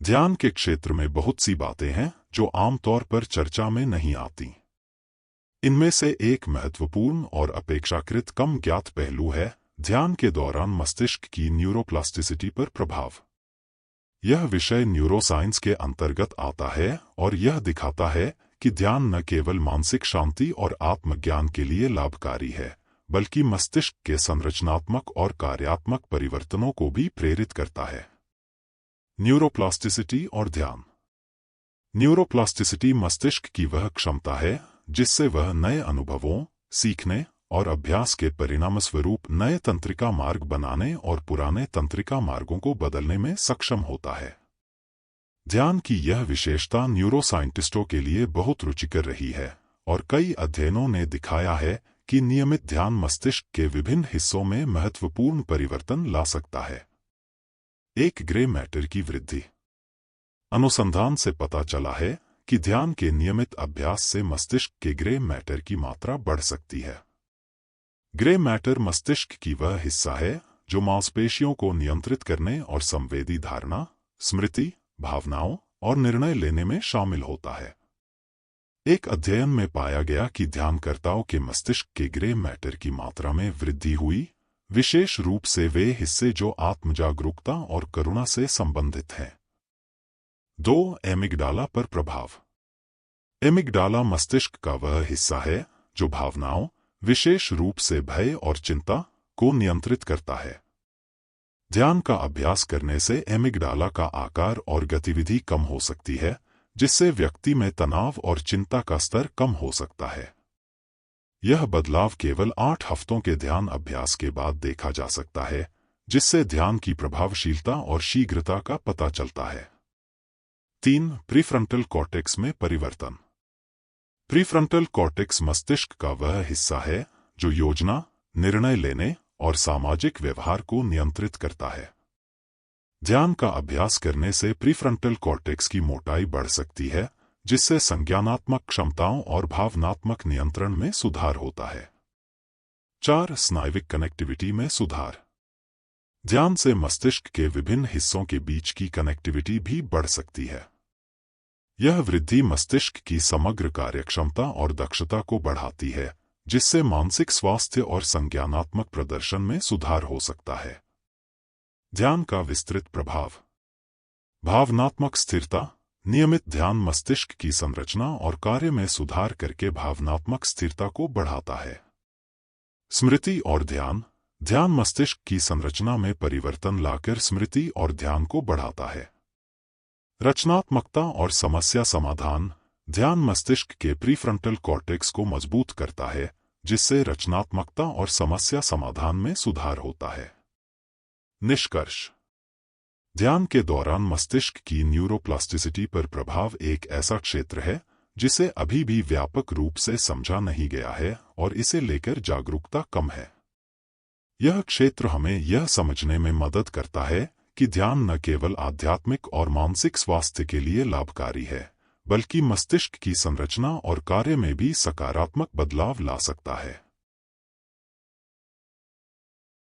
ध्यान के क्षेत्र में बहुत सी बातें हैं जो आमतौर पर चर्चा में नहीं आती। इनमें से एक महत्वपूर्ण और अपेक्षाकृत कम ज्ञात पहलू है ध्यान के दौरान मस्तिष्क की न्यूरोप्लास्टिसिटी पर प्रभाव। यह विषय न्यूरोसाइंस के अंतर्गत आता है और यह दिखाता है कि ध्यान न केवल मानसिक शांति और आत्मज्ञान के लिए लाभकारी है, बल्कि मस्तिष्क के संरचनात्मक और कार्यात्मक परिवर्तनों को भी प्रेरित करता है। न्यूरोप्लास्टिसिटी और ध्यान। न्यूरोप्लास्टिसिटी मस्तिष्क की वह क्षमता है जिससे वह नए अनुभवों, सीखने और अभ्यास के परिणामस्वरूप नए तंत्रिका मार्ग बनाने और पुराने तंत्रिका मार्गों को बदलने में सक्षम होता है। ध्यान की यह विशेषता न्यूरोसाइंटिस्टों के लिए बहुत रुचिकर रही है और कई अध्ययनों ने दिखाया है कि नियमित ध्यान मस्तिष्क के विभिन्न हिस्सों में महत्वपूर्ण परिवर्तन ला सकता है। एक ग्रे मैटर की वृद्धि। अनुसंधान से पता चला है कि ध्यान के नियमित अभ्यास से मस्तिष्क के ग्रे मैटर की मात्रा बढ़ सकती है। ग्रे मैटर मस्तिष्क की वह हिस्सा है जो मांसपेशियों को नियंत्रित करने और संवेदी धारणा, स्मृति, भावनाओं और निर्णय लेने में शामिल होता है। एक अध्ययन में पाया गया कि ध्यानकर्ताओं के मस्तिष्क के ग्रे मैटर की मात्रा में वृद्धि हुई, विशेष रूप से वे हिस्से जो आत्मजागरूकता और करुणा से संबंधित हैं। 2. एमिगडाला पर प्रभाव। एमिगडाला मस्तिष्क का वह हिस्सा है जो भावनाओं, विशेष रूप से भय और चिंता, को नियंत्रित करता है। ध्यान का अभ्यास करने से एमिगडाला का आकार और गतिविधि कम हो सकती है, जिससे व्यक्ति में तनाव और चिंता का स्तर कम हो सकता है। यह बदलाव केवल 8 हफ्तों के ध्यान अभ्यास के बाद देखा जा सकता है, जिससे ध्यान की प्रभावशीलता और शीघ्रता का पता चलता है। 3. प्रीफ्रंटल कॉर्टेक्स में परिवर्तन। प्रीफ्रंटल कॉर्टेक्स मस्तिष्क का वह हिस्सा है जो योजना, निर्णय लेने और सामाजिक व्यवहार को नियंत्रित करता है। ध्यान का अभ्यास करने से प्रीफ्रंटल कॉर्टेक्स की मोटाई बढ़ सकती है, जिससे संज्ञानात्मक क्षमताओं और भावनात्मक नियंत्रण में सुधार होता है। 4. स्नायुविक कनेक्टिविटी में सुधार। ध्यान से मस्तिष्क के विभिन्न हिस्सों के बीच की कनेक्टिविटी भी बढ़ सकती है। यह वृद्धि मस्तिष्क की समग्र कार्यक्षमता और दक्षता को बढ़ाती है, जिससे मानसिक स्वास्थ्य और संज्ञानात्मक प्रदर्शन में सुधार हो सकता है। ध्यान का विस्तृत प्रभाव। भावनात्मक स्थिरता। नियमित ध्यान मस्तिष्क की संरचना और कार्य में सुधार करके भावनात्मक स्थिरता को बढ़ाता है। स्मृति और ध्यान। ध्यान मस्तिष्क की संरचना में परिवर्तन लाकर स्मृति और ध्यान को बढ़ाता है। रचनात्मकता और समस्या समाधान। ध्यान मस्तिष्क के प्रीफ्रंटल कॉर्टेक्स को मजबूत करता है, जिससे रचनात्मकता और समस्या समाधान में सुधार होता है। निष्कर्ष। ध्यान के दौरान मस्तिष्क की न्यूरोप्लास्टिसिटी पर प्रभाव एक ऐसा क्षेत्र है जिसे अभी भी व्यापक रूप से समझा नहीं गया है और इसे लेकर जागरूकता कम है। यह क्षेत्र हमें यह समझने में मदद करता है कि ध्यान न केवल आध्यात्मिक और मानसिक स्वास्थ्य के लिए लाभकारी है, बल्कि मस्तिष्क की संरचना और कार्य में भी सकारात्मक बदलाव ला सकता है।